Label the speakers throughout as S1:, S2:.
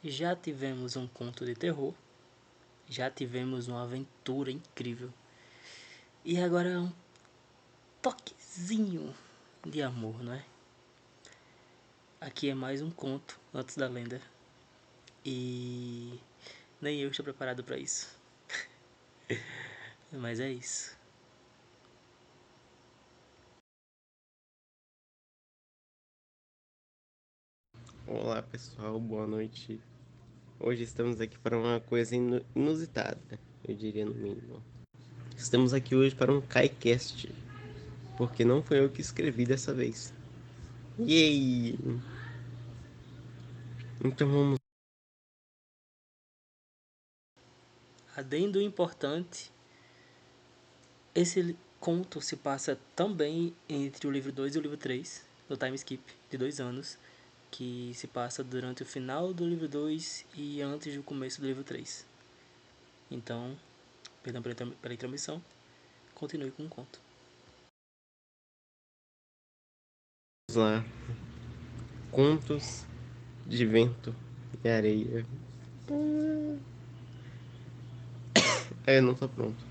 S1: Já tivemos um conto de terror, já tivemos uma aventura incrível. E agora é um toquezinho de amor, não é? Aqui é mais um conto antes da lenda. E nem eu estou preparado para isso. Mas é isso.
S2: Olá pessoal, boa noite. Hoje estamos aqui para uma coisa inusitada, eu diria no mínimo. Estamos aqui hoje para um KaiCast, porque não foi eu que escrevi dessa vez. Yay! Então vamos.
S1: Adendo importante, esse conto se passa também entre o livro 2 e o livro 3, do time skip de 2 anos, que se passa durante o final do livro 2 e antes do começo do livro 3. Então, perdão pela intromissão, continue com o conto.
S2: Lá. Contos de vento e areia. Eu não tô pronto.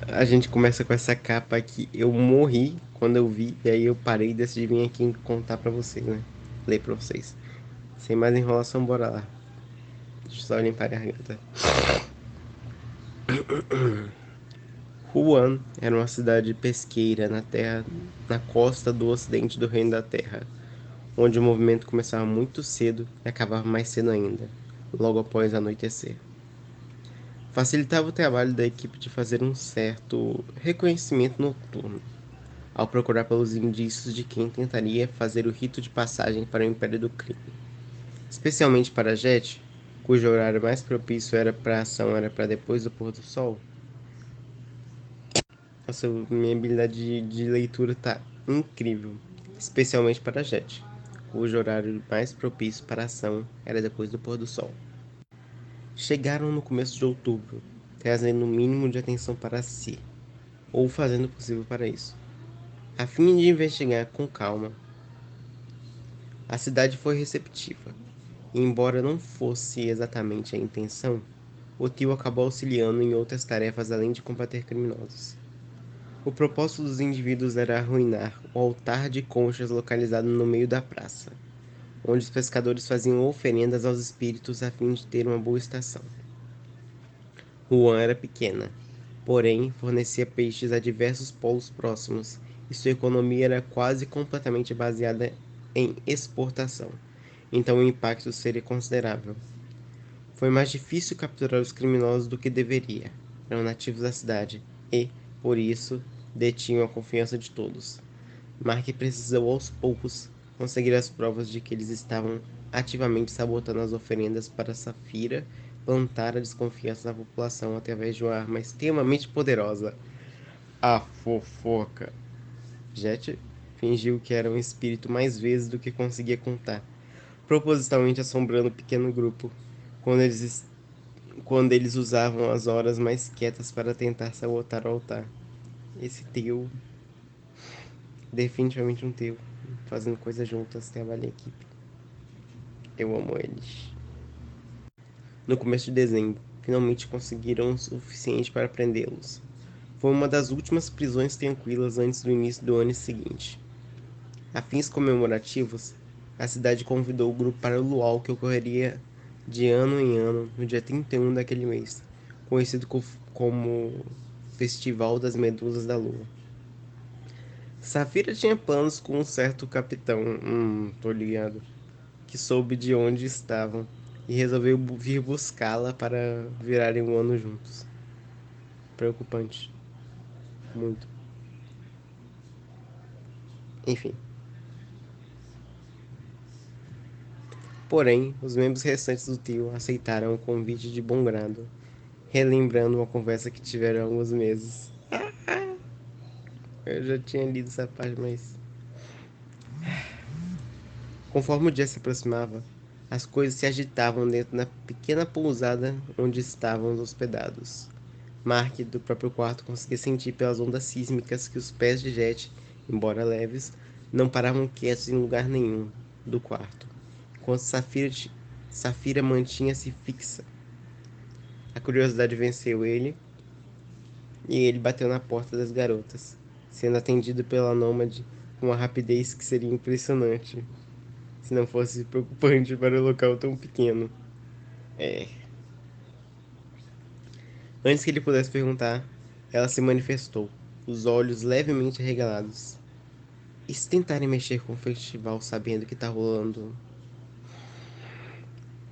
S2: A gente começa com essa capa aqui. Eu morri quando eu vi, e aí eu parei e decidi vir aqui contar pra vocês, né? Ler pra vocês. Sem mais enrolação, bora lá. Deixa eu só limpar a garganta. Wuhan era uma cidade pesqueira na costa do ocidente do Reino da Terra, onde o movimento começava muito cedo e acabava mais cedo ainda, logo após anoitecer. Facilitava o trabalho da equipe de fazer um certo reconhecimento noturno, ao procurar pelos indícios de quem tentaria fazer o rito de passagem para o Império do Crime, especialmente para Jet, cujo horário mais propício era para a ação era para depois do pôr do sol. Nossa, minha habilidade de leitura tá incrível, especialmente para Jet, cujo horário mais propício para a ação era depois do pôr do sol. Chegaram no começo de outubro, trazendo o mínimo de atenção para si, ou fazendo o possível para isso. A fim de investigar com calma, a cidade foi receptiva, e embora não fosse exatamente a intenção, o tio acabou auxiliando em outras tarefas além de combater criminosos. O propósito dos indivíduos era arruinar o altar de conchas localizado no meio da praça, onde os pescadores faziam oferendas aos espíritos a fim de ter uma boa estação. Juan era pequena, porém fornecia peixes a diversos polos próximos, e sua economia era quase completamente baseada em exportação, então o impacto seria considerável. Foi mais difícil capturar os criminosos do que deveria. Eram nativos da cidade e, por isso, detinham a confiança de todos. Mark precisou aos poucos conseguir as provas de que eles estavam ativamente sabotando as oferendas para Safira plantar a desconfiança na população através de uma arma extremamente poderosa, a fofoca. Jet fingiu que era um espírito mais vezes do que conseguia contar, propositalmente assombrando o pequeno grupo quando eles usavam as horas mais quietas para tentar sabotar o altar. Esse teu, definitivamente um teu, fazendo coisas juntas, trabalho em equipe. Eu amo eles. No começo de dezembro, finalmente conseguiram o suficiente para prendê-los. Foi uma das últimas prisões tranquilas antes do início do ano seguinte. A fins comemorativos, a cidade convidou o grupo para o luau que ocorreria de ano em ano no dia 31 daquele mês, conhecido como Festival das Medusas da Lua. Safira tinha planos com um certo capitão, tô ligado, que soube de onde estavam e resolveu vir buscá-la para virarem um ano juntos. Preocupante. Muito. Enfim. Porém, os membros restantes do trio aceitaram o convite de bom grado, relembrando uma conversa que tiveram há alguns meses. Eu já tinha lido essa parte, mas. Conforme o dia se aproximava, as coisas se agitavam dentro da pequena pousada onde estavam hospedados. Mark, do próprio quarto, conseguia sentir pelas ondas sísmicas que os pés de Jet, embora leves, não paravam quietos em lugar nenhum do quarto, enquanto Safira Safira mantinha-se fixa. A curiosidade venceu ele e ele bateu na porta das garotas, sendo atendido pela nômade com uma rapidez que seria impressionante, se não fosse preocupante para um local tão pequeno. É. Antes que ele pudesse perguntar, ela se manifestou, os olhos levemente arregalados. E se tentarem mexer com o festival sabendo que tá rolando?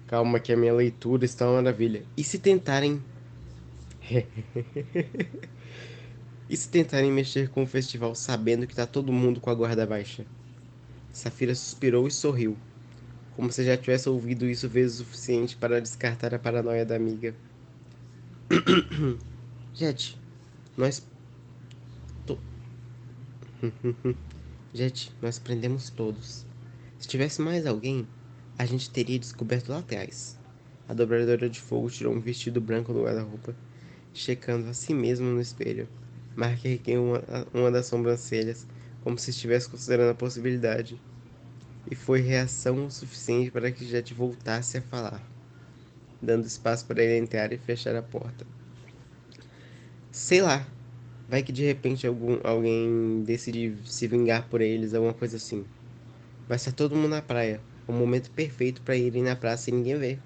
S2: Calma que a minha leitura está uma maravilha. E se tentarem. E se tentarem mexer com o festival sabendo que tá todo mundo com a guarda baixa? Safira suspirou e sorriu, como se já tivesse ouvido isso vezes o suficiente para descartar a paranoia da amiga. Jet, nós. To... Jet, nós prendemos todos. Se tivesse mais alguém, a gente teria descoberto lá atrás. A dobradora de fogo tirou um vestido branco do guarda-roupa, checando a si mesma no espelho. Mark ergueu uma das sobrancelhas, como se estivesse considerando a possibilidade, e foi reação o suficiente para que Jet voltasse a falar, dando espaço para ele entrar e fechar a porta. Sei lá, vai que de repente alguém decide se vingar por eles, alguma coisa assim. Vai estar todo mundo na praia, o momento perfeito para irem na praça e ninguém ver.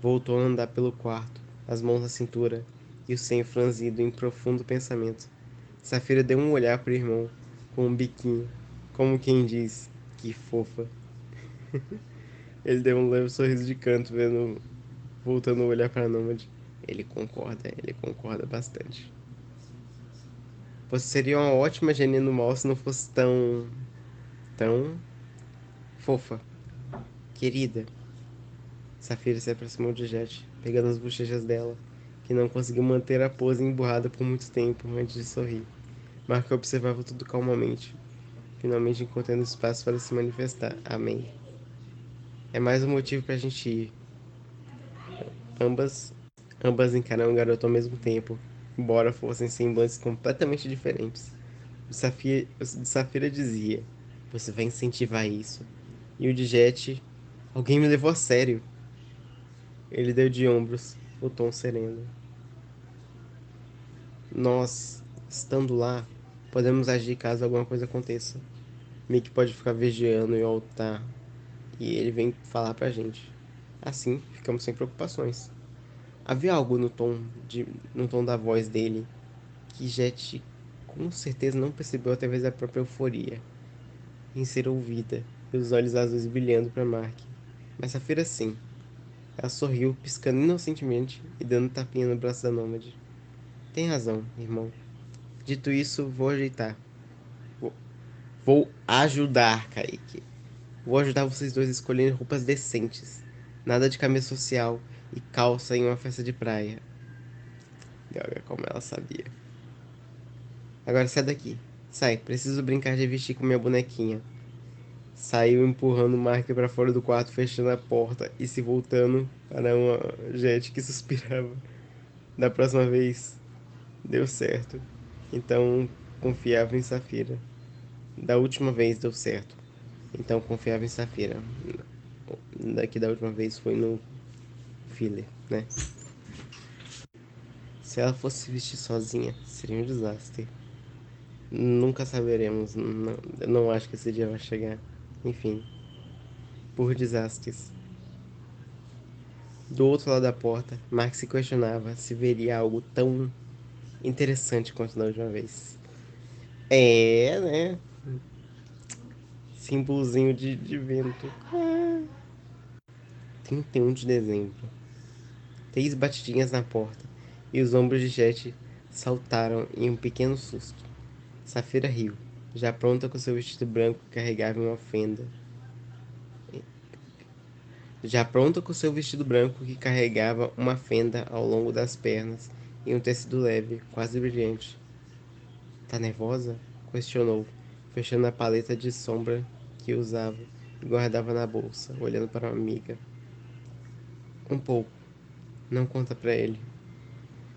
S2: Voltou a andar pelo quarto, as mãos na cintura e o senho franzido em profundo pensamento. Safira deu um olhar pro irmão, com um biquinho, como quem diz, que fofa. Ele deu um leve sorriso de canto, voltando a olhar para a Nômade. Ele concorda bastante. Você seria uma ótima genia no mal se não fosse tão fofa. Querida. Safira se aproximou de Jet, pegando as bochechas dela, que não conseguiu manter a pose emburrada por muito tempo antes de sorrir. Marco observava tudo calmamente, finalmente encontrando espaço para se manifestar. Amém. É mais um motivo pra gente ir. Ambas, ambas encararam o garoto ao mesmo tempo, embora fossem semblantes completamente diferentes. O de Safira dizia: Você vai incentivar isso. E o de Jet: Alguém me levou a sério. Ele deu de ombros, o tom sereno. Nós, estando lá, podemos agir caso alguma coisa aconteça. Mick pode ficar vigiando o altar e ele vem falar pra gente. Assim, ficamos sem preocupações. Havia algo no tom da voz dele que Jet com certeza não percebeu através da própria euforia em ser ouvida e os olhos azuis brilhando para Mark. Mas Safira sim. Ela sorriu, piscando inocentemente e dando um tapinha no braço da nômade. Tem razão, irmão. Dito isso, vou ajeitar. Vou, vou ajudar, Kaique. Vou ajudar vocês dois a escolherem roupas decentes. Nada de camisa social e calça em uma festa de praia. Olha como ela sabia. Agora sai daqui. Sai, preciso brincar de vestir com minha bonequinha. Saiu empurrando Mark para fora do quarto, fechando a porta e se voltando para uma Jet que suspirava. Da próxima vez, deu certo. Então confiava em Safira. Da última vez deu certo. Então confiava em Safira. Daqui da última vez foi no filler, né? Se ela fosse se vestir sozinha, seria um desastre. Nunca saberemos. Não, eu não acho que esse dia vai chegar. Enfim, por desastres. Do outro lado da porta, Mark se questionava se veria algo tão interessante quanto da última vez. É, né? Símbolozinho de vento. 31 de dezembro. 3 batidinhas na porta e os ombros de Jet saltaram em um pequeno susto. Safira riu, já pronta com seu vestido branco que carregava uma fenda. Já pronta com seu vestido branco que carregava uma fenda ao longo das pernas e um tecido leve, quase brilhante. Tá nervosa? Questionou, fechando a paleta de sombra que usava e guardava na bolsa, olhando para a amiga. Um pouco. Não conta pra ele.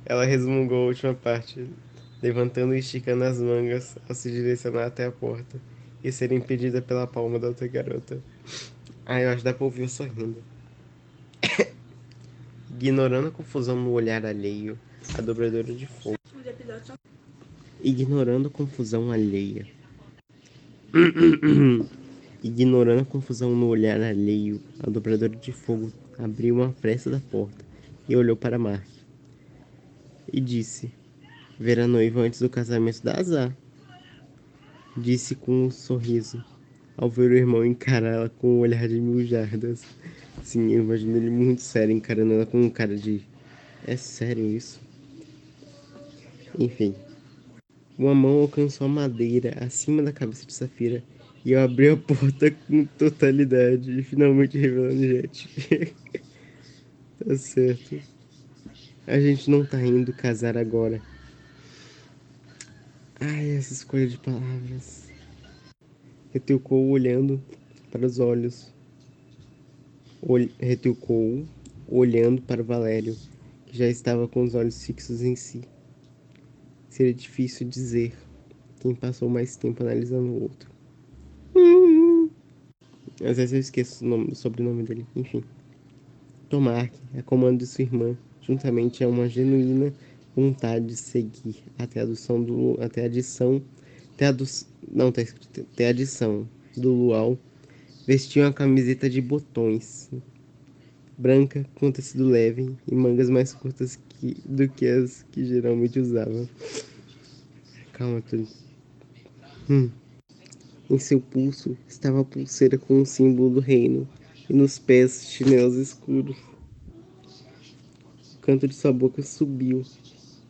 S2: Ela resmungou a última parte, levantando e esticando as mangas ao se direcionar até a porta e ser impedida pela palma da outra garota. Ah, eu acho que dá pra ouvir eu sorrindo. Ignorando a confusão no olhar alheio, a dobradora de fogo. Ignorando a confusão alheia. Ignorando a confusão no olhar alheio, a dobradora de fogo abriu uma fresta da porta e olhou para Mark. E disse: ver a noiva antes do casamento dá azar. Disse com um sorriso, ao ver o irmão encará-la com um olhar de 1000 jardas. Sim, eu imagino ele muito sério, encarando ela com um cara de... é sério isso? Enfim. Uma mão alcançou a madeira acima da cabeça de Safira e eu abri a porta com totalidade, finalmente revelando Jet. Tá certo. A gente não tá indo casar agora. Ai, essa escolha de palavras. Retrucou olhando para os olhos. Retrucou olhando para Valério, que já estava com os olhos fixos em si. Seria difícil dizer quem passou mais tempo analisando o outro. Às vezes eu esqueço o sobrenome dele. Enfim. Tomark, a comando de sua irmã, juntamente a uma genuína vontade de seguir até a adição, não, tá escrito, até a adição do luau, vestia uma camiseta de botões, branca, com tecido leve e mangas mais curtas do que as que geralmente usava. Calma, tudo. Em seu pulso estava a pulseira com o símbolo do reino, e nos pés chinelos escuros. O canto de sua boca subiu,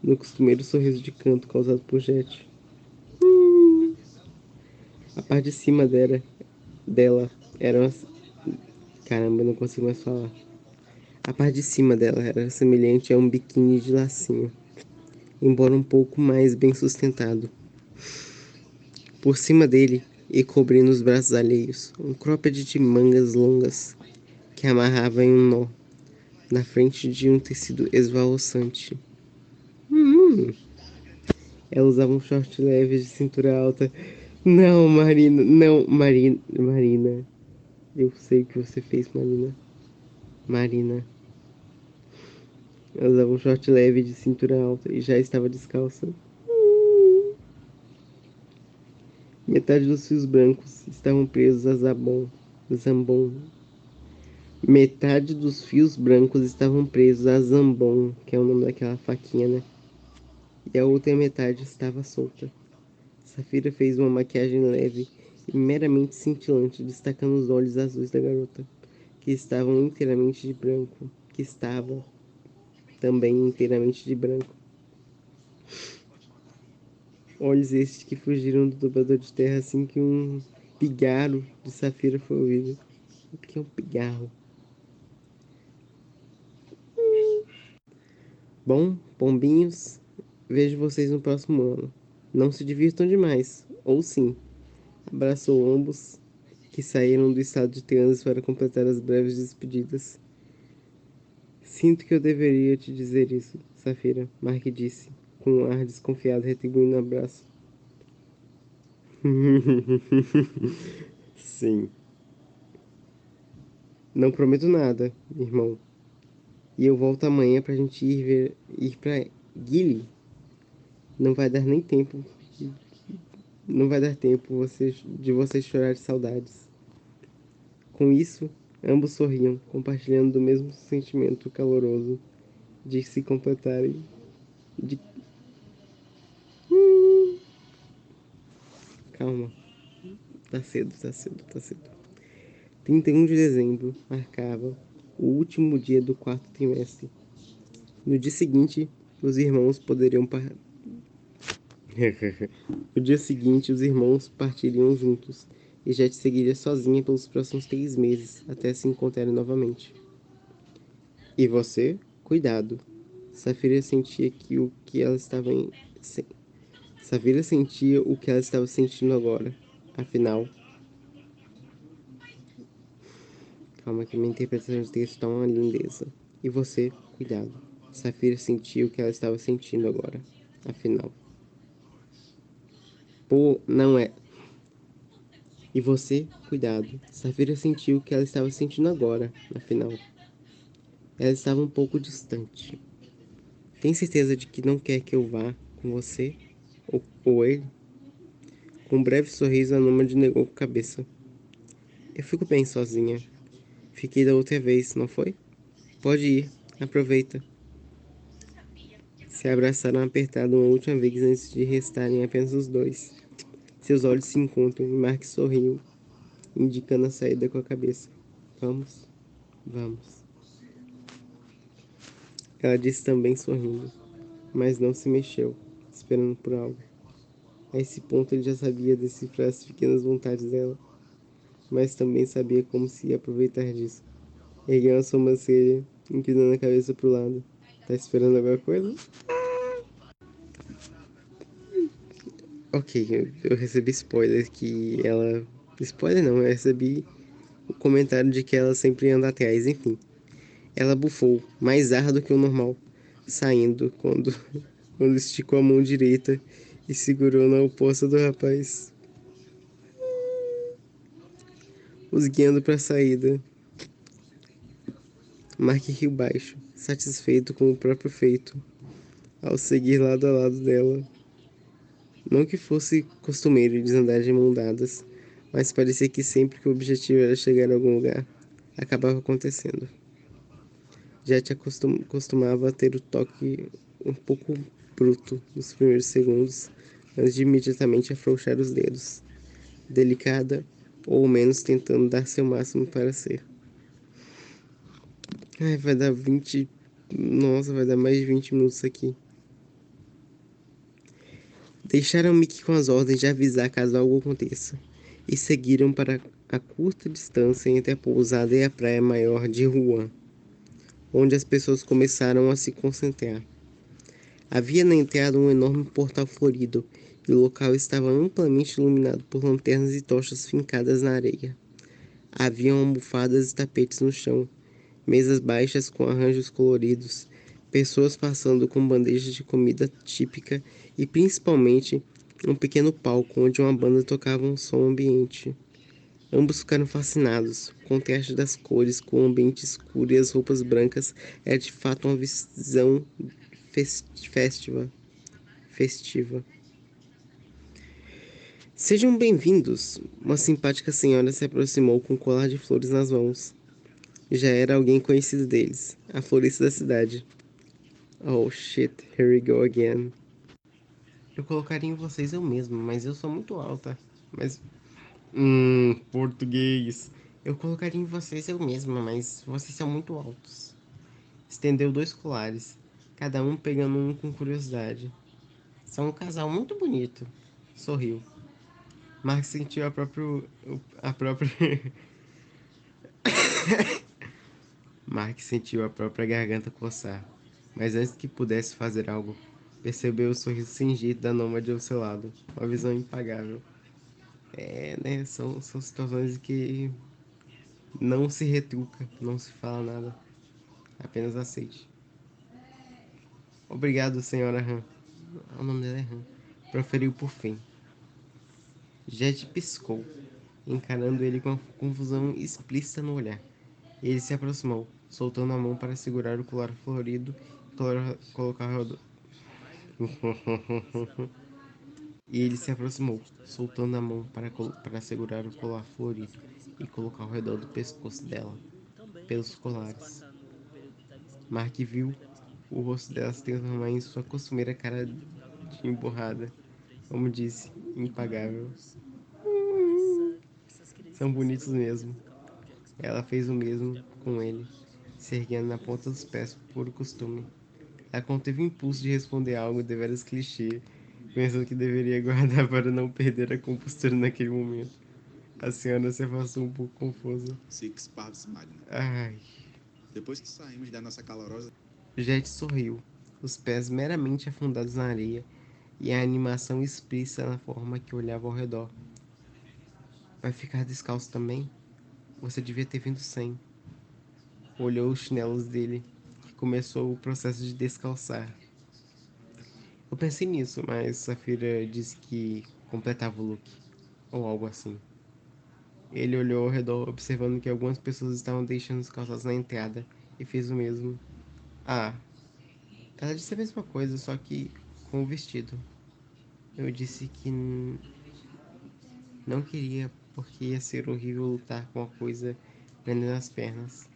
S2: no costumeiro sorriso de canto causado por Jet. A parte de cima dela era uma... Caramba, eu não consigo mais falar. A parte de cima dela era semelhante a um biquíni de lacinho, embora um pouco mais bem sustentado. Por cima dele, e cobrindo os braços alheios, um cropped de mangas longas, que amarrava em um nó, na frente de um tecido esvoaçante. Ela usava um short leve de cintura alta. Não, Marina, não, Marina. Eu sei o que você fez, Marina. Marina. Ela usava um short leve de cintura alta e já estava descalça. Metade dos fios brancos estavam presos a Zambon. Metade dos fios brancos estavam presos a Zambon, que é o nome daquela faquinha, né? E a outra metade estava solta. Safira fez uma maquiagem leve e meramente cintilante, destacando os olhos azuis da garota, que estavam inteiramente de branco, que estava também inteiramente de branco. Olhos estes que fugiram do dobrador de terra assim que um pigarro de Safira foi ouvido. O que é um pigarro? Bom, pombinhos, vejo vocês no próximo ano. Não se divirtam demais, ou sim. Abraçou ambos, que saíram do estado de transe para completar as breves despedidas. Sinto que eu deveria te dizer isso, Safira, Mark disse, com um ar desconfiado retribuindo o abraço. Sim. Não prometo nada, irmão. E eu volto amanhã pra gente ir pra Gilly. Não vai dar nem tempo. Não vai dar tempo de vocês chorar de saudades. Com isso, ambos sorriam, compartilhando do mesmo sentimento caloroso de se completarem. De... Calma. Tá cedo, tá cedo, tá cedo. 31 de dezembro marcava o último dia do quarto trimestre. No dia seguinte, os irmãos poderiam No dia seguinte, os irmãos partiriam juntos, e Jet seguiria sozinha pelos próximos 3 meses, até se encontrarem novamente. E você? Cuidado. Safira sentia que o que ela estava em... Safira sentia o que ela estava sentindo agora. Afinal... Calma que minha interpretação de texto está uma lindeza. E você? Cuidado. Safira sentia o que ela estava sentindo agora. Afinal... Pô, não é... E você, cuidado. Safira sentiu o que ela estava sentindo agora, afinal. Ela estava um pouco distante. Tem certeza de que não quer que eu vá com você? Ou ele? Com um breve sorriso, a nômade negou com a cabeça. Eu fico bem sozinha. Fiquei da outra vez, não foi? Pode ir, aproveita. Se abraçaram apertado uma última vez antes de restarem apenas os dois. Seus olhos se encontram e Mark sorriu, indicando a saída com a cabeça. Vamos, vamos. Ela disse também sorrindo, mas não se mexeu, esperando por algo. A esse ponto ele já sabia decifrar as pequenas vontades dela, mas também sabia como se ia aproveitar disso. Ergueu a sobrancelha, inclinando a cabeça pro lado. Tá esperando alguma coisa? Ok, eu recebi spoiler que ela. Spoiler não, eu recebi o comentário de que ela sempre anda atrás, enfim. Ela bufou, mais ar do que o normal, saindo quando esticou a mão direita e segurou na oposta do rapaz, os guiando para a saída. Mark riu baixo, satisfeito com o próprio feito, ao seguir lado a lado dela. Não que fosse costumeiro eles andar de mão dadas, mas parecia que sempre que o objetivo era chegar a algum lugar, acabava acontecendo. Jet costumava ter o toque um pouco bruto nos primeiros segundos, antes de imediatamente afrouxar os dedos, delicada ou menos tentando dar seu máximo para ser. Ai, vai dar 20. Nossa, vai dar mais de 20 minutos aqui. Deixaram Mickey com as ordens de avisar caso algo aconteça, e seguiram para a curta distância entre a pousada e a praia maior de Juan, onde as pessoas começaram a se concentrar. Havia na entrada um enorme portal florido, e o local estava amplamente iluminado por lanternas e tochas fincadas na areia. Haviam almofadas e tapetes no chão, mesas baixas com arranjos coloridos, pessoas passando com bandejas de comida típica e principalmente um pequeno palco onde uma banda tocava um som ambiente. Ambos ficaram fascinados. O contraste das cores com o ambiente escuro e as roupas brancas era de fato uma visão festiva. festiva. Sejam bem-vindos! Uma simpática senhora se aproximou com um colar de flores nas mãos. Já era alguém conhecido deles, a florista da cidade. Oh shit, here we go again. Eu colocaria em vocês eu mesmo, mas eu sou muito alta. Mas. Português. Eu colocaria em vocês eu mesma, mas vocês são muito altos. Estendeu dois colares, cada um pegando um com curiosidade. São um casal muito bonito. Sorriu. Mark sentiu a própria. Mark sentiu a própria garganta coçar. Mas antes que pudesse fazer algo, percebeu o sorriso sem jeito da nômade ao seu lado. Uma visão impagável. É, né? São situações que não se retruca, não se fala nada. Apenas aceite. Obrigado, senhora Han. O nome dela é Han. Proferiu por fim. Jet piscou, encarando ele com a confusão explícita no olhar. Ele se aproximou, soltando a mão para segurar o colar florido e colocar ao redor. E ele se aproximou, soltando a mão para segurar o colar florido e colocar ao redor do pescoço dela, pelos colares. Mark viu o rosto dela se transformar em sua costumeira cara de emborrada, como disse, impagável. São bonitos mesmo. Ela fez o mesmo com ele, se erguendo na ponta dos pés por puro costume. Ela conteve o impulso de responder algo deveras clichê, pensando que deveria guardar para não perder a compostura naquele momento. A senhora se afastou um pouco confusa.
S3: Six Parves Magna.
S2: Ai.
S3: Depois que saímos da nossa calorosa.
S2: Jet sorriu, os pés meramente afundados na areia e a animação explícita na forma que olhava ao redor. Vai ficar descalço também? Você devia ter vindo sem. Olhou os chinelos dele, que começou o processo de descalçar. Eu pensei nisso, mas Safira disse que completava o look, ou algo assim. Ele olhou ao redor, observando que algumas pessoas estavam deixando os calçados na entrada e fez o mesmo. Ah, ela disse a mesma coisa, só que com o vestido. Eu disse que não queria, porque ia ser horrível lutar com a coisa prendendo as pernas.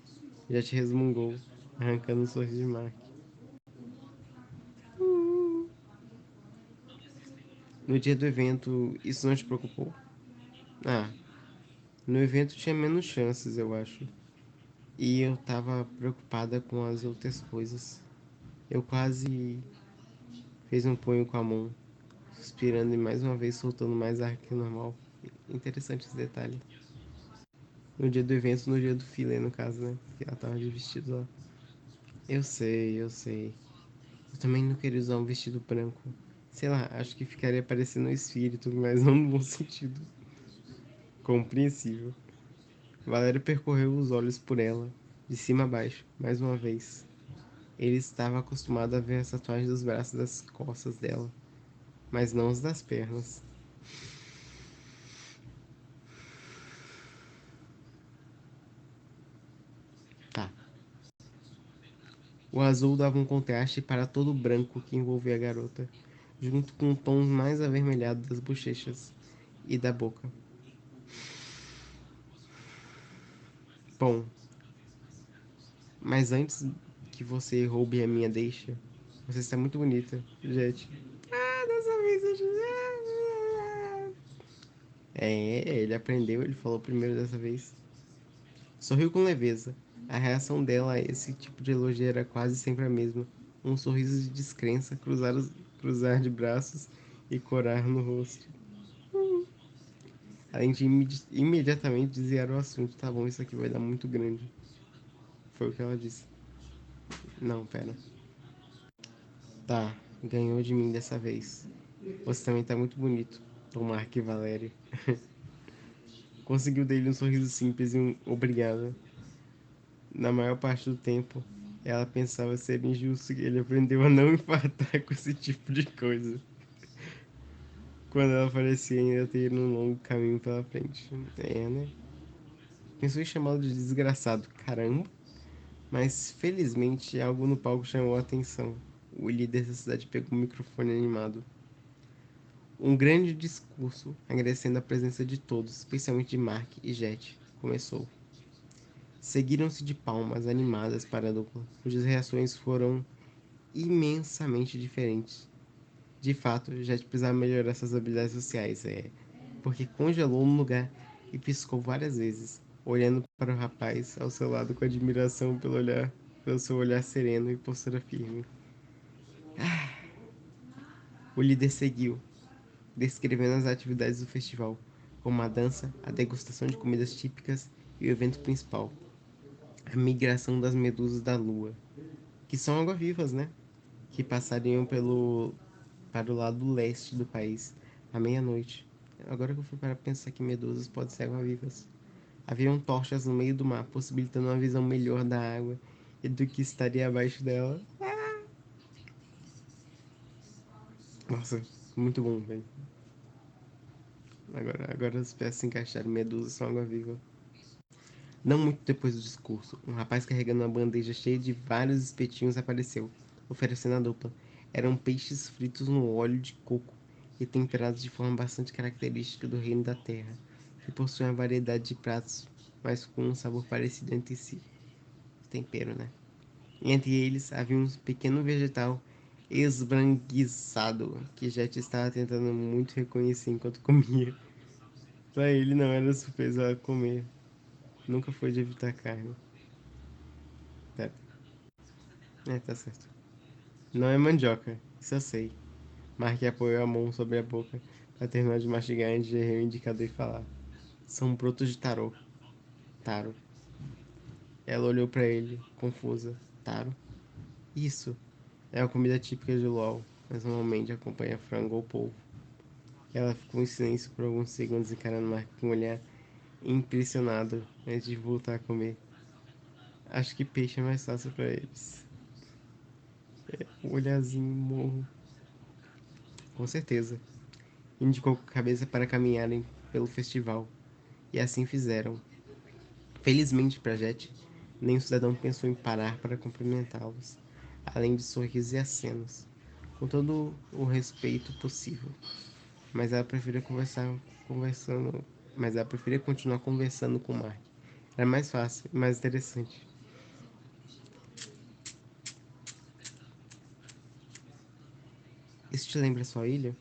S2: Já te resmungou, arrancando um sorriso de Mark. No dia do evento, isso não te preocupou? Ah, no evento tinha menos chances, eu acho. E eu tava preocupada com as outras coisas. Eu quase fez um punho com a mão, suspirando e mais uma vez soltando mais ar que o normal. Interessante esse detalhe. No dia do evento, no dia do filé, no caso, né? Que ela tava de vestido lá. Eu sei, eu sei. Eu também não queria usar um vestido branco. Sei lá, acho que ficaria parecendo um espírito, mas não no bom sentido. Compreensível. Valério percorreu os olhos por ela, de cima a baixo, mais uma vez. Ele estava acostumado a ver as tatuagens dos braços e das costas dela, mas não os das pernas. Tá. O azul dava um contraste para todo o branco que envolvia a garota, junto com o tom mais avermelhado das bochechas e da boca. Bom, mas antes que você roube a minha deixa, você está muito bonita, Jet. Ah, dessa vez eu... ele aprendeu, ele falou primeiro dessa vez. Sorriu com leveza. A reação dela a esse tipo de elogio era quase sempre a mesma. Um sorriso de descrença, cruzar de braços e corar no rosto. Além de imediatamente desviar o assunto. Tá bom, isso aqui vai dar muito grande. Foi o que ela disse. Não, pera. Tá, ganhou de mim dessa vez. Você também tá muito bonito. Tomar que Valério. Conseguiu dele um sorriso simples e um obrigado. Na maior parte do tempo, ela pensava ser injusto e ele aprendeu a não infartar com esse tipo de coisa. Quando ela parecia ainda ter um longo caminho pela frente. É, né? Pensou em chamá-lo de desgraçado, caramba. Mas felizmente algo no palco chamou a atenção. O líder da cidade pegou o microfone animado. Um grande discurso, agradecendo a presença de todos, especialmente de Mark e Jet, começou. Seguiram-se de palmas animadas para a dupla, cujas reações foram imensamente diferentes. De fato, Jet precisava melhorar suas habilidades sociais, porque congelou no lugar e piscou várias vezes, olhando para o rapaz ao seu lado com admiração pelo seu olhar sereno e postura firme. O líder seguiu, descrevendo as atividades do festival, como a dança, a degustação de comidas típicas e o evento principal, a migração das medusas da lua, que são água-vivas, né? Que passariam para o lado leste do país à meia-noite. Agora que eu fui para pensar que medusas podem ser água-vivas. Haviam tochas no meio do mar, possibilitando uma visão melhor da água e do que estaria abaixo dela. Nossa, muito bom, velho. Agora as peças se encaixaram. Medusas são água-viva. Não muito depois do discurso, um rapaz carregando uma bandeja cheia de vários espetinhos apareceu, oferecendo a dupla. Eram peixes fritos no óleo de coco e temperados de forma bastante característica do reino da terra, que possui uma variedade de pratos, mas com um sabor parecido entre si. Tempero, né? E entre eles havia um pequeno vegetal esbranquiçado que Jet estava tentando muito reconhecer enquanto comia. Pra ele não era surpresa ela comer. Nunca foi de evitar carne. Pera. Tá certo. Não é mandioca, isso eu sei. Mark apoiou a mão sobre a boca para terminar de mastigar antes de errar o indicador e falar. São brotos de taro. Taro. Ela olhou para ele, confusa. Taro? Isso. É a comida típica de LOL, mas normalmente acompanha frango ou polvo. Ela ficou em silêncio por alguns segundos encarando Mark com um olhar impressionado antes de voltar a comer. Acho que peixe é mais fácil para eles. O olharzinho morro. Com certeza. Indicou com a cabeça para caminharem pelo festival. E assim fizeram. Felizmente para Jet, Nem o cidadão pensou em parar para cumprimentá-los, além de sorrisos e acenos, com todo o respeito possível. Mas ela preferia conversando, mas ela preferia continuar conversando com Mark. Era mais fácil e mais interessante. Isso te lembra sua ilha?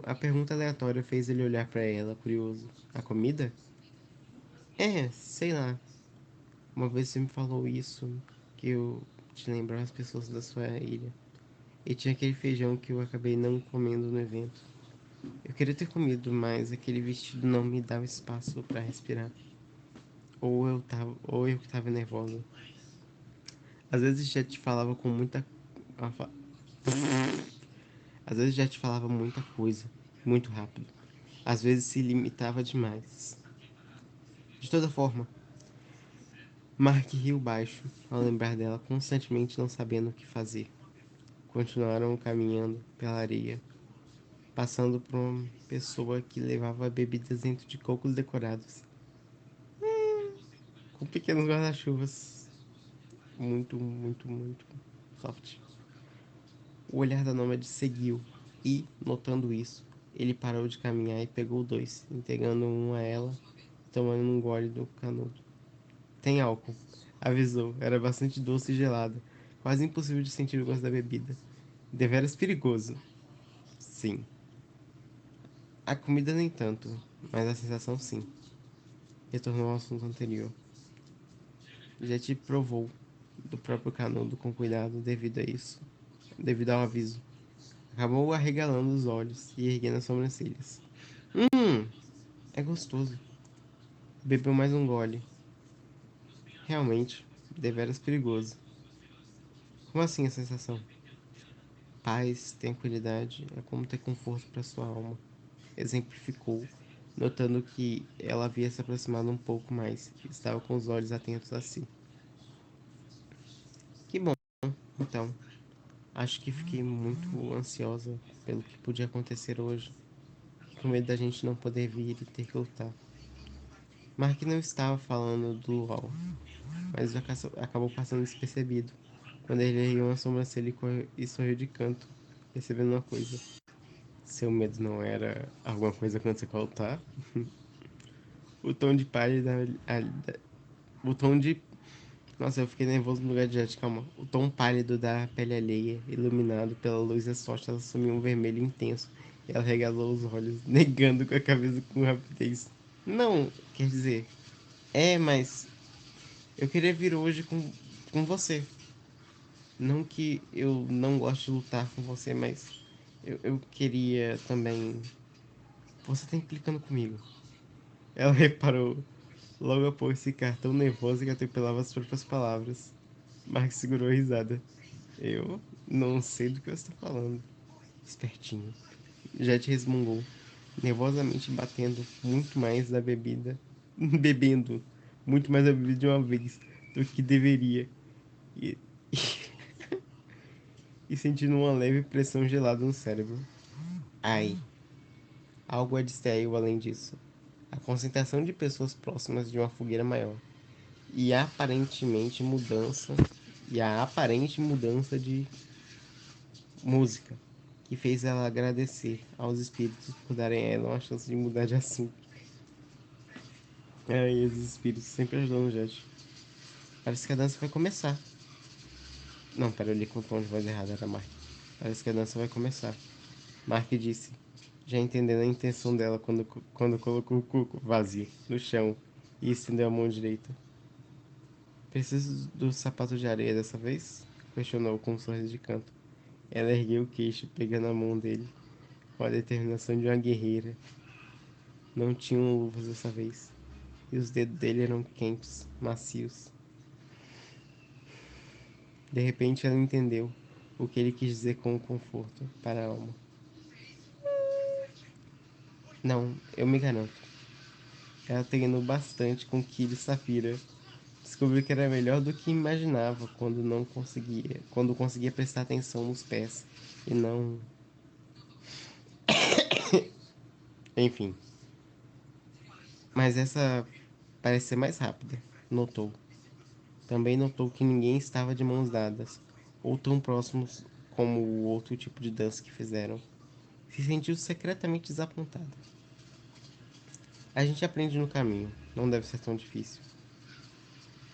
S2: A pergunta aleatória fez ele olhar para ela, curioso. A comida? É, sei lá. Uma vez você me falou isso, que eu te lembrava as pessoas da sua ilha. E tinha aquele feijão que eu acabei não comendo no evento. Eu queria ter comido, mas aquele vestido não me dava espaço para respirar. Ou eu que tava nervosa. Às vezes já te falava com muita. Às vezes já te falava muita coisa, muito rápido. Às vezes se limitava demais. De toda forma, Mark riu baixo ao lembrar dela, constantemente não sabendo o que fazer. Continuaram caminhando pela areia, passando por uma pessoa que levava bebidas dentro de cocos decorados, com pequenos guarda-chuvas. Muito, muito, muito soft. O olhar da nômade seguiu e, notando isso, ele parou de caminhar e pegou dois, entregando um a ela e tomando um gole do canudo. Tem álcool, avisou. Era bastante doce e gelada, quase impossível de sentir o gosto da bebida. Deveras perigoso. Sim. A comida nem tanto, mas a sensação sim. Retornou ao assunto anterior. Jet provou do próprio canudo com cuidado devido a isso, devido ao aviso. Acabou arregalando os olhos e erguendo as sobrancelhas. É gostoso. Bebeu mais um gole. Realmente, deveras perigoso. Como assim a sensação? Paz, tranquilidade, é como ter conforto para sua alma. Exemplificou, notando que ela havia se aproximado um pouco mais e estava com os olhos atentos a si. Que bom, então. Acho que fiquei muito ansiosa pelo que podia acontecer hoje, com medo da gente não poder vir e ter que lutar. Mark não estava falando do Luau, mas acabou passando despercebido quando ele ergueu uma sobrancelha e sorriu de canto, percebendo uma coisa. Seu medo não era alguma coisa quando você lutar? O tom de pálida. O tom de. Nossa, eu fiquei nervoso no lugar de jet, calma. O tom pálido da pele alheia, iluminado pela luz exausta, assumiu um vermelho intenso. Ela regalou os olhos, negando com a cabeça com rapidez. Não, quer dizer. É, mas. Eu queria vir hoje com você. Não que eu não goste de lutar com você, mas. Eu queria também. Você tá implicando comigo. Ela reparou logo após ficar tão nervosa que atropelava as próprias palavras. Mark segurou a risada. Eu não sei do que você está falando. Espertinho. Jet resmungou, nervosamente batendo muito mais da bebida. Bebendo muito mais da bebida de uma vez do que deveria. E, e sentindo uma leve pressão gelada no cérebro. Ai, algo a distraiu além disso. A concentração de pessoas próximas de uma fogueira maior. E a aparente mudança de música, que fez ela agradecer aos espíritos por darem a ela uma chance de mudar de assunto. E os espíritos sempre ajudam o Jet. Parece que a dança vai começar. Não, pera, eu li com o tom de voz errado, era Mark. Parece que a dança vai começar. Mark disse, já entendendo a intenção dela quando colocou o cuco vazio no chão e estendeu a mão direita. Preciso do sapato de areia dessa vez? Questionou com um sorriso de canto. Ela ergueu o queixo, pegando a mão dele, com a determinação de uma guerreira. Não tinham luvas dessa vez, e os dedos dele eram quentes, macios. De repente ela entendeu o que ele quis dizer com o conforto para a alma. Não, eu me garanto. Ela treinou bastante com Kira e Safira. Descobriu que era melhor do que imaginava quando conseguia prestar atenção nos pés e não. Enfim. Mas essa parece ser mais rápida, notou. Também notou que ninguém estava de mãos dadas, ou tão próximos como o outro tipo de dança que fizeram. Se sentiu secretamente desapontado. A gente aprende no caminho, não deve ser tão difícil.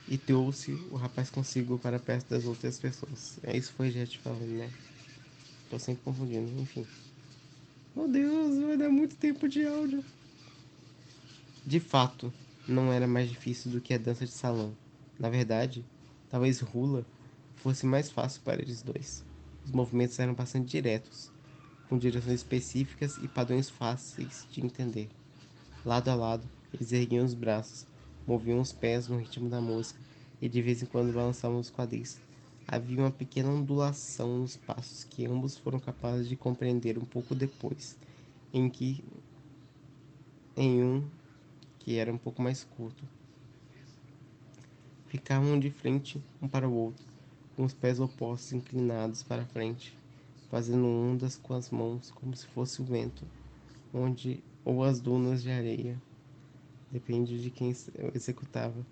S2: E trouxe o rapaz consigo para perto das outras pessoas. Isso foi Jet falando, né? Tô sempre confundindo, enfim. Meu Deus, vai dar muito tempo de áudio. De fato, não era mais difícil do que a dança de salão. Na verdade, talvez hula fosse mais fácil para eles dois. Os movimentos eram bastante diretos, com direções específicas e padrões fáceis de entender. Lado a lado, eles erguiam os braços, moviam os pés no ritmo da música e de vez em quando balançavam os quadris. Havia uma pequena ondulação nos passos que ambos foram capazes de compreender um pouco depois, em que em um que era um pouco mais curto. Ficavam de frente um para o outro, com os pés opostos inclinados para frente, fazendo ondas com as mãos como se fosse o vento, onde ou as dunas de areia, depende de quem executava.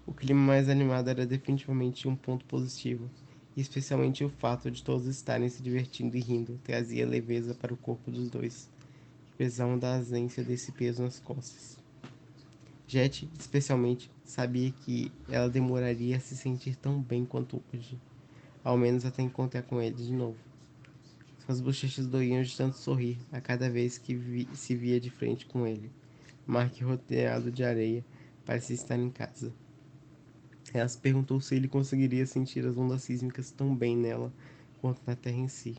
S2: O clima mais animado era definitivamente um ponto positivo, e especialmente o fato de todos estarem se divertindo e rindo trazia leveza para o corpo dos dois, que precisavam da ausência desse peso nas costas. Jet, especialmente, sabia que ela demoraria a se sentir tão bem quanto hoje, ao menos até encontrar com ele de novo. Suas bochechas doíam de tanto sorrir a cada vez que se via de frente com ele. Mark, rodeado de areia, parecia estar em casa. Ela se perguntou se ele conseguiria sentir as ondas sísmicas tão bem nela quanto na terra em si.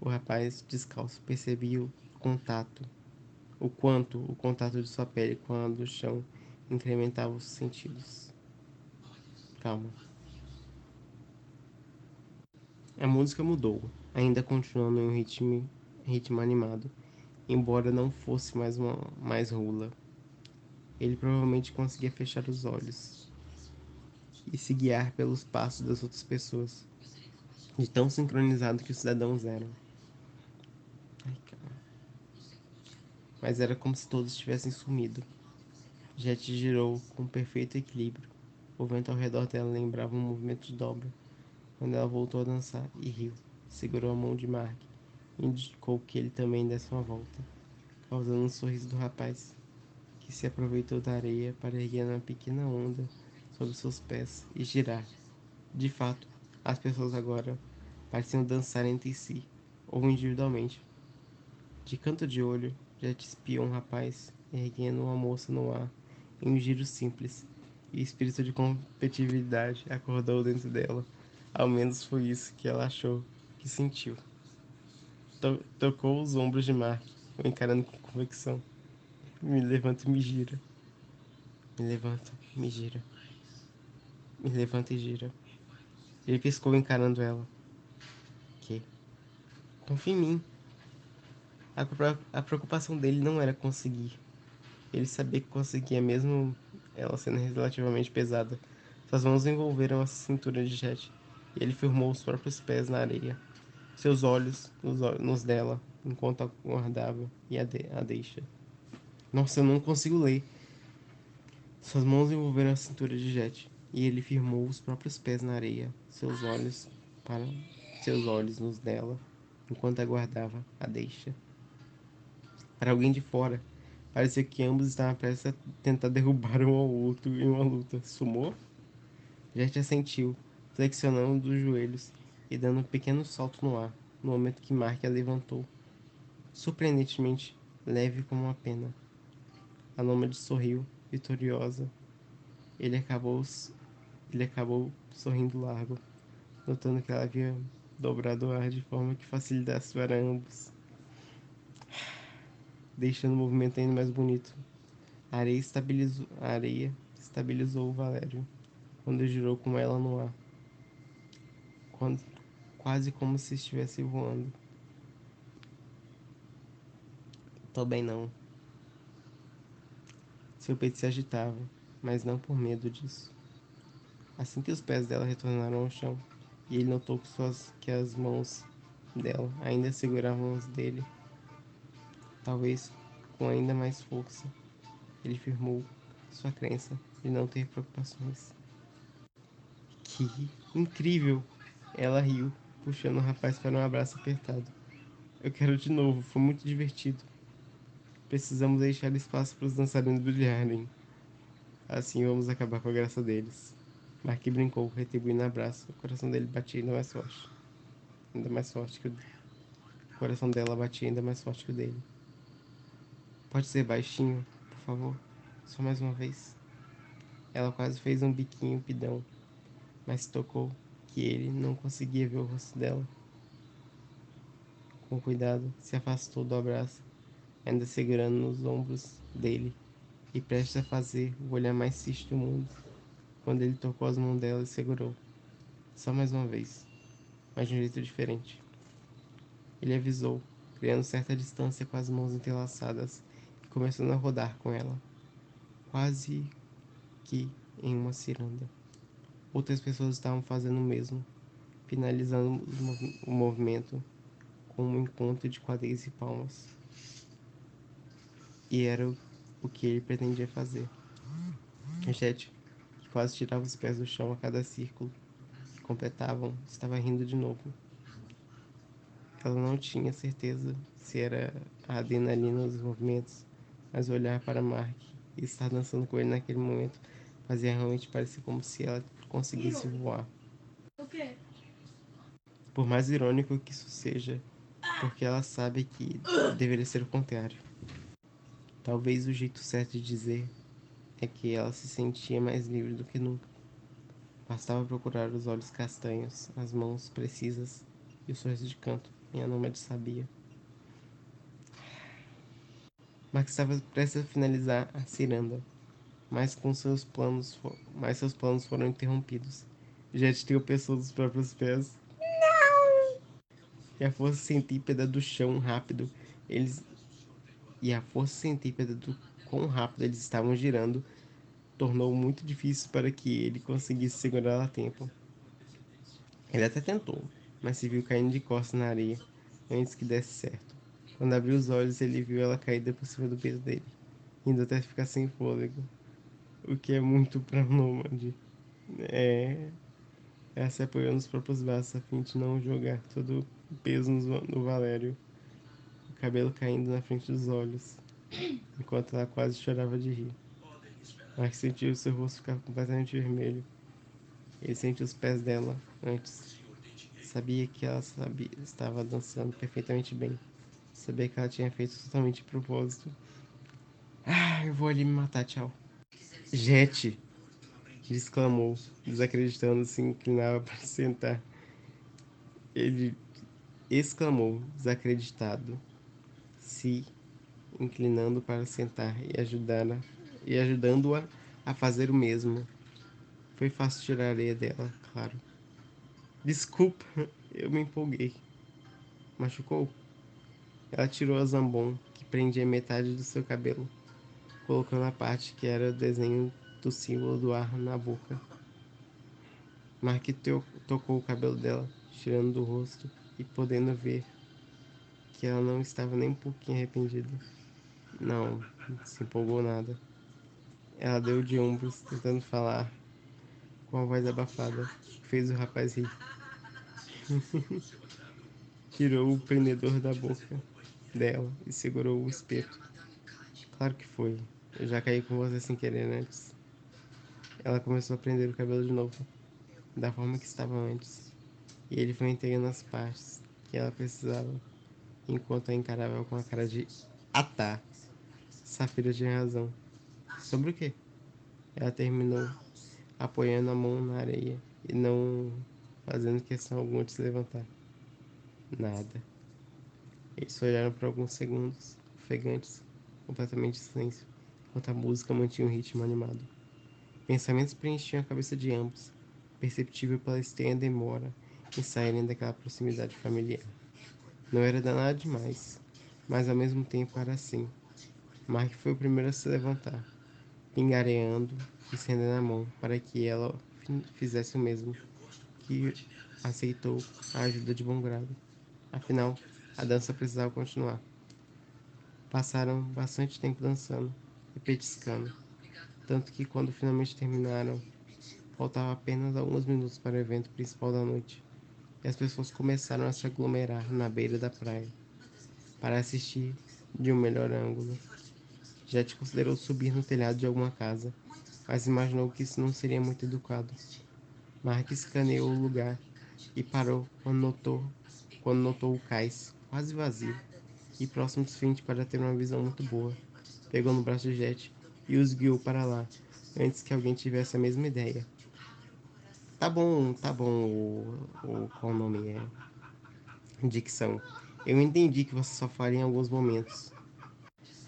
S2: O rapaz, descalço, percebia o quanto o contato de sua pele com a do chão incrementava os sentidos. Calma. A música mudou, ainda continuando em um ritmo animado, embora não fosse mais hula. Ele provavelmente conseguia fechar os olhos e se guiar pelos passos das outras pessoas, de tão sincronizado que os cidadãos eram. Ai, mas era como se todos tivessem sumido. Jet girou com perfeito equilíbrio. O vento ao redor dela lembrava um movimento de dobra. Quando ela voltou a dançar e riu, segurou a mão de Mark e indicou que ele também desse uma volta, causando um sorriso do rapaz, que se aproveitou da areia para erguer uma pequena onda sobre seus pés e girar. De fato, as pessoas agora pareciam dançar entre si, ou individualmente. De canto de olho, Jet espiou um rapaz erguendo uma moça no ar em um giro simples, e o espírito de competitividade acordou dentro dela. Ao menos foi isso que ela achou que sentiu. Tocou os ombros de Mark, o encarando com convicção. Me levanta e me gira. Me levanta, me gira. Me levanta e gira. Ele piscou encarando ela. Que? Confia em mim. A preocupação dele não era conseguir. Ele sabia que conseguia, mesmo ela sendo relativamente pesada. Suas mãos envolveram a cintura de Jet e ele firmou os próprios pés na areia. Seus olhos nos dela, enquanto a guardava e a deixa. Nossa, eu não consigo ler. Suas mãos envolveram a cintura de Jet e ele firmou os próprios pés na areia. Para seus olhos nos dela, enquanto aguardava a deixa. Para alguém de fora, parecia que ambos estavam prestes a tentar derrubar um ao outro em uma luta. Sumou? Jet assentiu, flexionando os joelhos e dando um pequeno salto no ar, no momento que Mark a levantou, surpreendentemente leve como uma pena. A nômade sorriu, vitoriosa. Ele acabou, ele acabou sorrindo largo, notando que ela havia dobrado o ar de forma que facilitasse para ambos, deixando o movimento ainda mais bonito. A areia estabilizou o Valério quando girou com ela no ar, quando, quase como se estivesse voando. Tô bem não. Seu peito se agitava, mas não por medo disso. Assim que os pés dela retornaram ao chão, e ele notou que as mãos dela ainda seguravam as dele, talvez com ainda mais força, ele firmou sua crença de não ter preocupações. Que incrível! Ela riu, puxando o rapaz para um abraço apertado. Eu quero de novo, foi muito divertido. Precisamos deixar espaço para os dançarinos brilharem. Assim vamos acabar com a graça deles. Mark brincou, retribuindo o abraço. O coração dele batia ainda mais forte. Ainda mais forte que o... O coração dela batia ainda mais forte que o dele. Pode ser baixinho, por favor? Só mais uma vez. Ela quase fez um biquinho pidão, mas tocou que ele não conseguia ver o rosto dela. Com cuidado, se afastou do abraço, ainda segurando nos ombros dele e prestes a fazer o olhar mais triste do mundo. Quando ele tocou as mãos dela e segurou. Só mais uma vez, mas de um jeito diferente. Ele avisou, criando certa distância com as mãos entrelaçadas e começando a rodar com ela, quase que em uma ciranda. Outras pessoas estavam fazendo o mesmo, finalizando o movimento com um encontro de quadris e palmas. E era o que ele pretendia fazer. Jet, que quase tirava os pés do chão a cada círculo que completavam, estava rindo de novo. Ela não tinha certeza se era a adrenalina dos movimentos, mas olhar para Mark e estar dançando com ele naquele momento fazia realmente parecer como se ela conseguisse voar. Por mais irônico que isso seja, porque ela sabe que deveria ser o contrário. Talvez o jeito certo de dizer é que ela se sentia mais livre do que nunca. Bastava procurar os olhos castanhos, as mãos precisas e o sorriso de canto, e a nômade sabia. Max estava prestes a finalizar a ciranda, mas seus planos foram interrompidos. Jet tropeçou dos próprios pés e a força centrípeta do chão rápido. Eles e a força centrípeta do quão rápido eles estavam girando tornou muito difícil para que ele conseguisse segurá-la a tempo. Ele até tentou, mas se viu caindo de costas na areia antes que desse certo. Quando abriu os olhos, ele viu ela caída por cima do peito dele, indo até ficar sem fôlego, o que é muito para um nômade. É, ela se apoiou nos próprios braços a fim de não jogar todo o peso no Valério, o cabelo caindo na frente dos olhos, enquanto ela quase chorava de rir. Mark sentiu seu rosto ficar completamente vermelho. Ele sentiu os pés dela antes. Sabia que ela estava dançando perfeitamente bem. Sabia que ela tinha feito totalmente de propósito. Ah, eu vou ali me matar, tchau. Jet! Ele exclamou, desacreditando, se inclinava para sentar. Ele exclamou, desacreditado, se inclinando para sentar e ajudando-a a fazer o mesmo. Foi fácil tirar a areia dela, claro. Desculpa, eu me empolguei. Machucou? Ela tirou a zambon, que prendia metade do seu cabelo, colocando a parte que era o desenho do símbolo do ar na boca. Mark tocou o cabelo dela, tirando do rosto e podendo ver que ela não estava nem um pouquinho arrependida. Não se empolgou nada. Ela deu de ombros, tentando falar com a voz abafada, que fez o rapaz rir. Tirou o prendedor da boca dela e segurou o espeto. Claro que foi. Eu já caí com você sem querer antes. Ela começou a prender o cabelo de novo, da forma que estava antes, e ele foi entregando as partes que ela precisava, enquanto a encarava com a cara de "Ah tá, Safira tinha razão." Sobre o quê? Ela terminou, apoiando a mão na areia e não fazendo questão alguma de se levantar. Nada. Eles olharam por alguns segundos, ofegantes, completamente em silêncio, enquanto a música mantinha um ritmo animado. Pensamentos preenchiam a cabeça de ambos, perceptível pela estranha demora em saírem daquela proximidade familiar. Não era nada demais, mas ao mesmo tempo era assim. Mark foi o primeiro a se levantar, pingareando e estendendo a mão para que ela fizesse o mesmo, que aceitou a ajuda de bom grado. Afinal, a dança precisava continuar. Passaram bastante tempo dançando e petiscando, tanto que quando finalmente terminaram, faltava apenas alguns minutos para o evento principal da noite, e as pessoas começaram a se aglomerar na beira da praia para assistir de um melhor ângulo. Jet considerou subir no telhado de alguma casa, mas imaginou que isso não seria muito educado. Mark escaneou o lugar e parou quando notou o cais quase vazio e próximo o suficiente para ter uma visão muito boa. Pegou no braço de Jet e os guiou para lá, antes que alguém tivesse a mesma ideia. Tá bom, qual o nome é? Dicção. Eu entendi que você só faria em alguns momentos.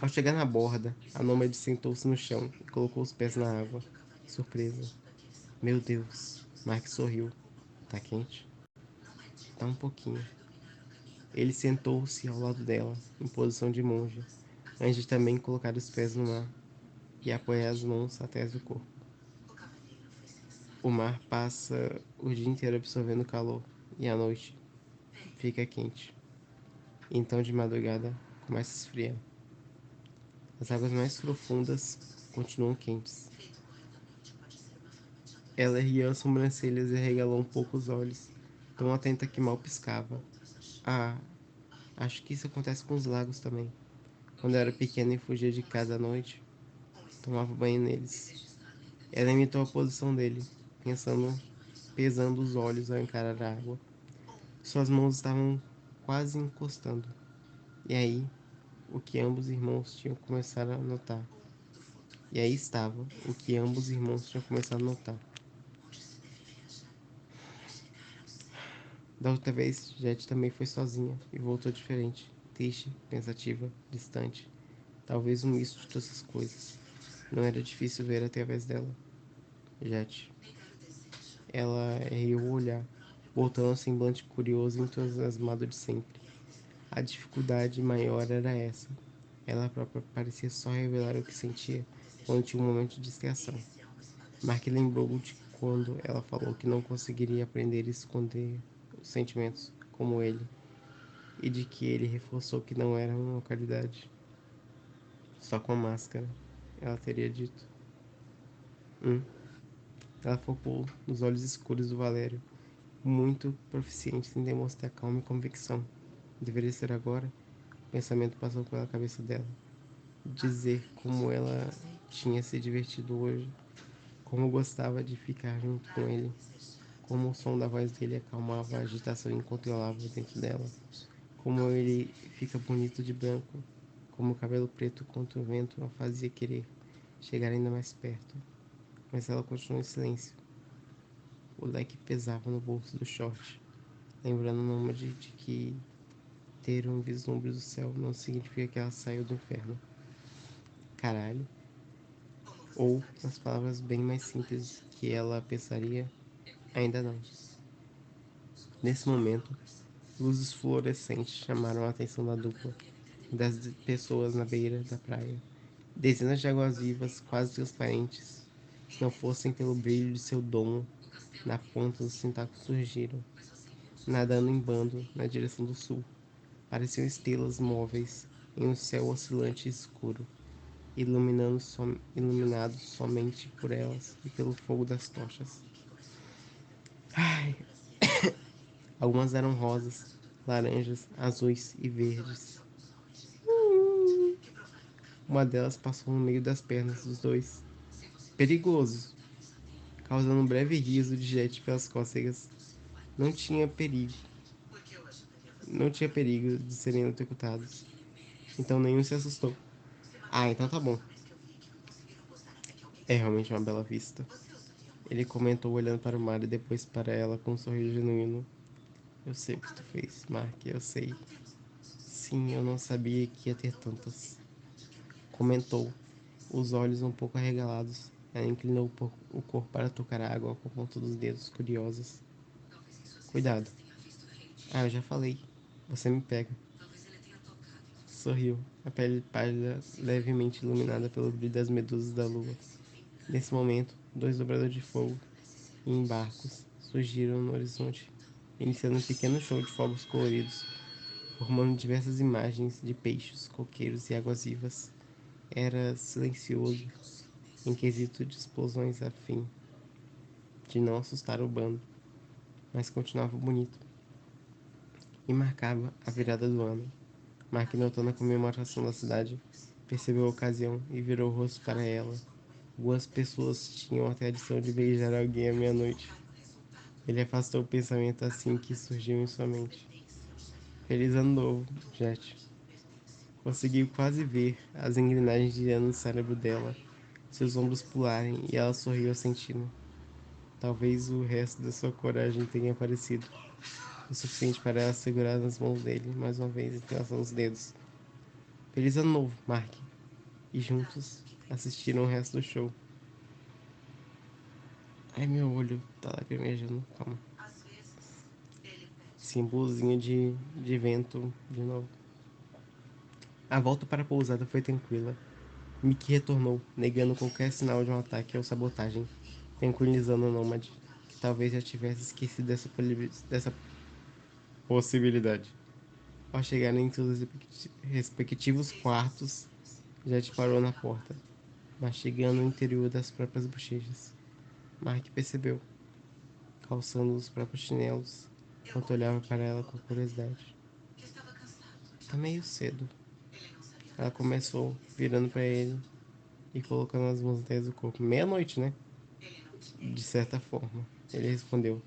S2: Ao chegar na borda, a nômade sentou-se no chão e colocou os pés na água. Surpresa. Meu Deus. Mark sorriu. Tá quente? Tá um pouquinho. Ele sentou-se ao lado dela, em posição de monge, antes de também colocar os pés no mar e apoiar as mãos atrás do corpo. O mar passa o dia inteiro absorvendo calor e à noite fica quente. Então de madrugada começa a esfriar. As águas mais profundas continuam quentes. Ela ergueu as sobrancelhas e arregalou um pouco os olhos, tão atenta que mal piscava. Ah, acho que isso acontece com os lagos também. Quando eu era pequena e fugia de casa à noite, tomava banho neles. Ela imitou a posição dele, pesando os olhos ao encarar a água. Suas mãos estavam quase encostando. E aí, o que ambos irmãos tinham começado a notar. E aí estava o que ambos irmãos tinham começado a notar. Da outra vez, Jet também foi sozinha e voltou diferente, triste, pensativa, distante. Talvez um misto de todas as coisas. Não era difícil ver através dela. Jet. Ela ergueu o olhar, voltando ao semblante curioso e entusiasmado de sempre. A dificuldade maior era essa. Ela própria parecia só revelar o que sentia quando tinha um momento de distração. Mark lembrou de quando ela falou que não conseguiria aprender a esconder os sentimentos, como ele, e de que ele reforçou que não era uma qualidade. Só com a máscara, ela teria dito. Ela focou nos olhos escuros do Valério, muito proficiente em demonstrar calma e convicção. Deveria ser agora? O pensamento passou pela cabeça dela. Dizer como ela tinha se divertido hoje, como gostava de ficar junto com ele, como o som da voz dele acalmava a agitação incontrolável dentro dela, como ele fica bonito de branco, como o cabelo preto contra o vento a fazia querer chegar ainda mais perto. Mas ela continuou em silêncio. O leque pesava no bolso do short, lembrando o nômade de que ter um vislumbre do céu não significa que ela saiu do inferno. Caralho. Ou, nas palavras bem mais simples que ela pensaria, ainda não. Nesse momento, luzes fluorescentes chamaram a atenção da dupla e das pessoas na beira da praia. Dezenas de águas vivas, quase transparentes, se não fossem pelo brilho de seu domo, na ponta dos tentáculos surgiram, nadando em bando na direção do sul. Pareciam estrelas móveis em um céu oscilante e escuro, iluminados somente por elas e pelo fogo das tochas. Ai. Algumas eram rosas, laranjas, azuis e verdes. Uma delas passou no meio das pernas dos dois. Perigoso! Causando um breve riso de Jet pelas cócegas. Não tinha perigo. Não tinha perigo de serem eletrocutados. Então nenhum se assustou. Ah, então tá bom. É realmente uma bela vista. Ele comentou olhando para o mar e depois para ela com um sorriso genuíno. Eu sei o que tu fez, Mark, eu sei. Sim, eu não sabia que ia ter tantas. Comentou, os olhos um pouco arregalados. Ela inclinou o corpo para tocar a água com a ponta dos dedos, curiosas. Cuidado. Ah, eu já falei. Você me pega. Sorriu, a pele pálida, levemente iluminada pelo brilho das medusas da lua. Nesse momento, dois dobradores de fogo, em barcos, surgiram no horizonte, iniciando um pequeno show de fogos coloridos, formando diversas imagens de peixes, coqueiros e águas vivas. Era silencioso, em quesito de explosões a fim de não assustar o bando, mas continuava bonito e marcava a virada do ano. Mark, notando a comemoração da cidade, percebeu a ocasião e virou o rosto para ela. Algumas pessoas tinham a tradição de beijar alguém à meia-noite. Ele afastou o pensamento assim que surgiu em sua mente. Feliz ano novo, Jet. Conseguiu quase ver as engrenagens girando no cérebro dela, seus ombros pularem e ela sorriu ao senti-lo. Talvez o resto da sua coragem tenha aparecido, o suficiente para ela segurar nas mãos dele, mais uma vez entrelaçando os dedos. Feliz ano novo, Mark. E juntos assistiram o resto do show. Ai, meu olho tá lacrimejando, calma. Símbolozinho de vento de novo. A volta para a pousada foi tranquila. Mickey retornou, negando qualquer sinal de um ataque ou sabotagem, tranquilizando o nômade, que talvez já tivesse esquecido dessa possibilidade. Ao chegarem em seus respectivos quartos, Jet parou na porta, mastigando o interior das próprias bochechas. Mark percebeu, calçando os próprios chinelos, enquanto olhava para ela com curiosidade. Tá meio cedo. Ela começou, virando para ele e colocando as mãos atrás do corpo. Meia-noite, né? De certa forma. Ele respondeu.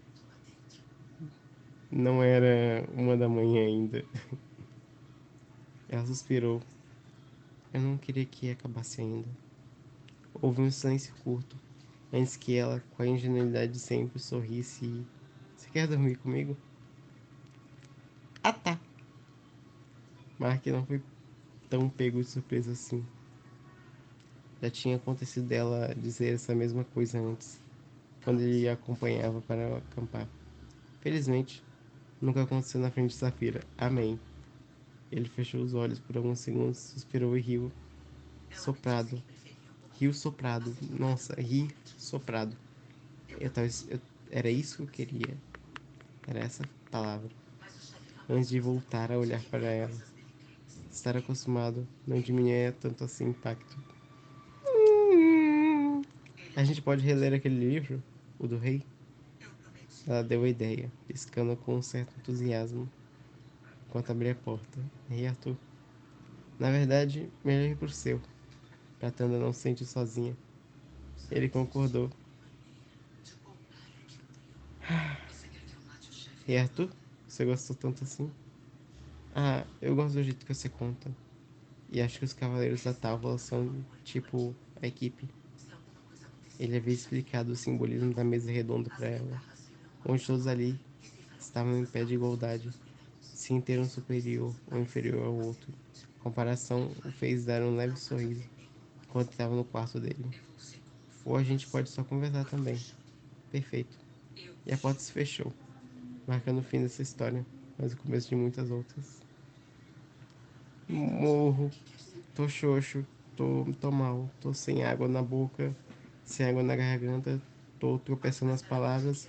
S2: Não era 1 da manhã ainda. Ela suspirou. Eu não queria que acabasse ainda. Houve um silêncio curto, antes que ela, com a ingenuidade de sempre, sorrisse e... Você quer dormir comigo? Ah, tá. Mark não foi tão pego de surpresa assim. Já tinha acontecido dela dizer essa mesma coisa antes, quando ele a acompanhava para acampar. Felizmente, nunca aconteceu na frente de Safira. Amém. Ele fechou os olhos por alguns segundos, suspirou e riu. Soprado. Rio soprado. Nossa, ri soprado. Era isso que eu queria. Era essa palavra. Antes de voltar a olhar para ela. Estar acostumado não diminuía tanto assim o impacto. A gente pode reler aquele livro, o do rei? Ela deu a ideia, piscando com um certo entusiasmo, enquanto abria a porta. E Arthur? Na verdade, melhor ir pro seu, pra Tanda não se sentir sozinha. Ele concordou. E Arthur? Você gostou tanto assim? Ah, eu gosto do jeito que você conta. E acho que os Cavaleiros da Távola são, tipo, a equipe. Ele havia explicado o simbolismo da mesa redonda para ela, onde todos ali estavam em pé de igualdade, sem ter um superior ou inferior ao outro. A comparação o fez dar um leve sorriso enquanto estava no quarto dele. Ou a gente pode só conversar também. Perfeito. E a porta se fechou, marcando o fim dessa história, mas o começo de muitas outras. Morro, tô xoxo, tô mal, tô sem água na boca, sem água na garganta, tô tropeçando nas palavras,